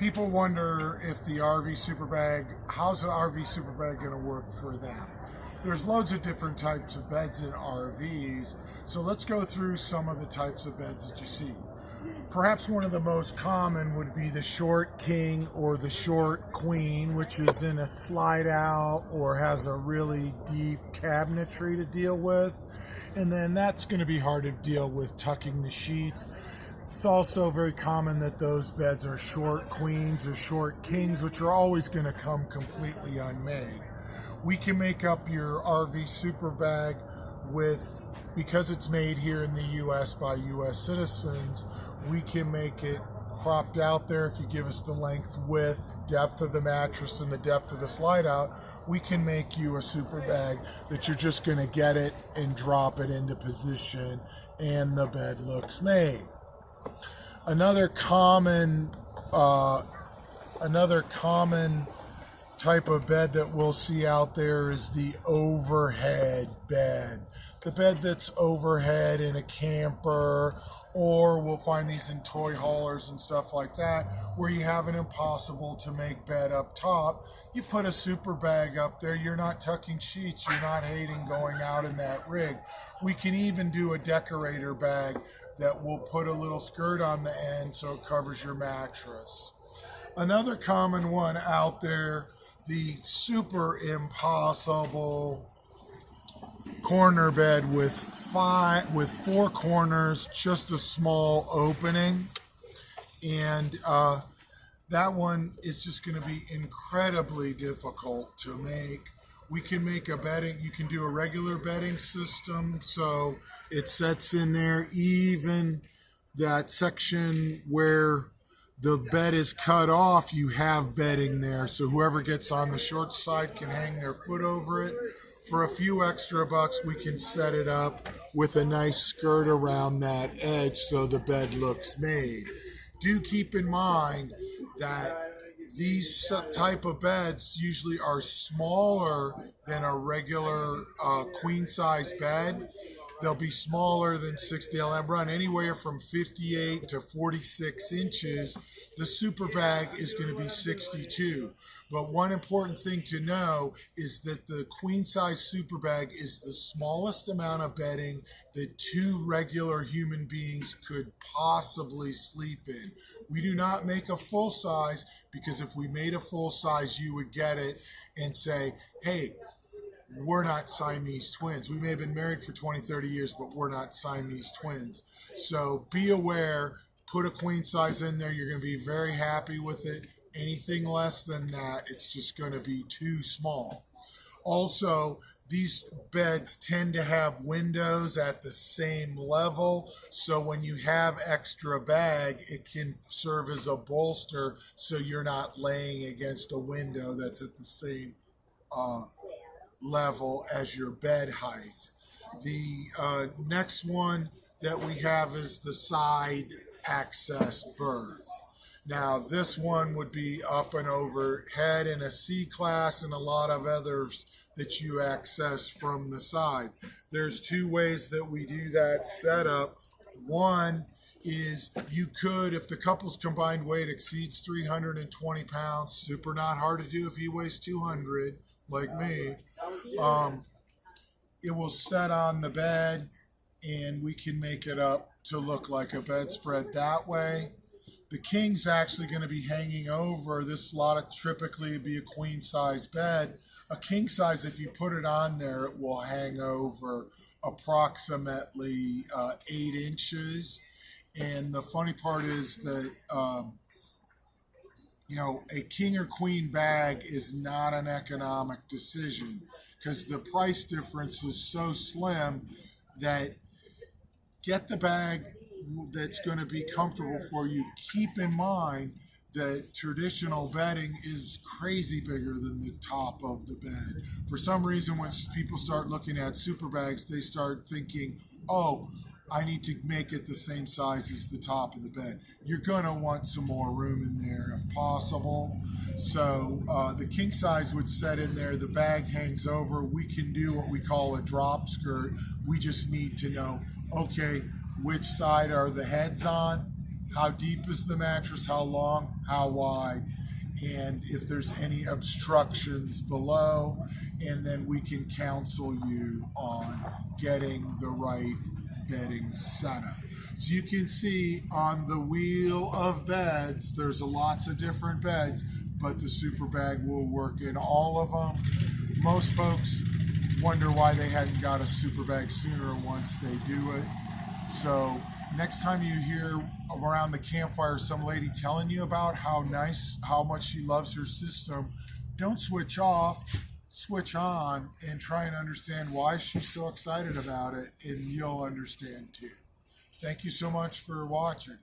People wonder if the RV Superbag, how's the RV Superbag going to work for them? There's loads of different types of beds in RVs, so let's go through some of the types of beds that you see. Perhaps one of the most common would be the short king or the short queen, which is in a slide out or has a really deep cabinetry to deal with. And then that's going to be hard to deal with tucking the sheets. It's also very common that those beds are short queens or short kings, which are always going to come completely unmade. We can make up your RV Superbag with, because it's made here in the US by US citizens, we can make it cropped out there. If you give us the length, width, depth of the mattress and the depth of the slide out, we can make you a Superbag that you're just going to get it and drop it into position and the bed looks made. Another common type of bed that we'll see out there is the overhead bed. The bed that's overhead in a camper, or we'll find these in toy haulers and stuff like that, where you have an impossible to make bed up top. You put a Superbag up there, you're not tucking sheets, you're not hating going out in that rig. We can even do a decorator bag that will put a little skirt on the end so it covers your mattress. Another common one out there, the super impossible corner bed with four corners, just a small opening, and that one is just going to be incredibly difficult to make. We can make a bedding, you can do a regular bedding system, so it sets in there, even that section where the bed is cut off, you have bedding there, so whoever gets on the short side can hang their foot over it. For a few extra bucks, we can set it up with a nice skirt around that edge so the bed looks made. Do keep in mind that these type of beds usually are smaller than a regular queen size bed. They'll be smaller than 60. They'll run anywhere from 58 to 46 inches. The Superbag is going to be 62. But one important thing to know is that the queen size Superbag is the smallest amount of bedding that two regular human beings could possibly sleep in. We do not make a full size, because if we made a full size, you would get it and say, hey, we're not Siamese twins. We may have been married for 20, 30 years, but we're not Siamese twins. So be aware, put a queen size in there. You're going to be very happy with it. Anything less than that, it's just going to be too small. Also, these beds tend to have windows at the same level, so when you have extra bag, it can serve as a bolster so you're not laying against a window that's at the same level as your bed height. The next one that we have is the side access berth. Now this one would be up and overhead in a C-class and a lot of others that you access from the side. There's two ways that we do that setup. One is you could, if the couple's combined weight exceeds 320 pounds, super not hard to do if he weighs 200 like me, it will set on the bed and we can make it up to look like a bedspread that way. The king's actually going to be hanging over. This typically be a queen size bed. A king size, if you put it on there, it will hang over approximately 8 inches. And the funny part is that a king or queen bag is not an economic decision, because the price difference is so slim that get the bag that's going to be comfortable for you. Keep in mind that traditional bedding is crazy bigger than the top of the bed. For some reason, when people start looking at Superbags, they start thinking, oh, I need to make it the same size as the top of the bed. You're going to want some more room in there if possible. So the king size would set in there. The bag hangs over. We can do what we call a drop skirt. We just need to know, okay, which side are the heads on? how deep is the mattress, how long, how wide, and if there's any obstructions below, and then we can counsel you on getting the right bedding setup. So you can see on the wheel of beds, there's lots of different beds, but the Superbag will work in all of them. Most folks wonder why they hadn't got a Superbag sooner once they do it. So next time you hear around the campfire some lady telling you about how much she loves her system, don't switch off, switch on, and try and understand why she's so excited about it, and you'll understand too. Thank you so much for watching.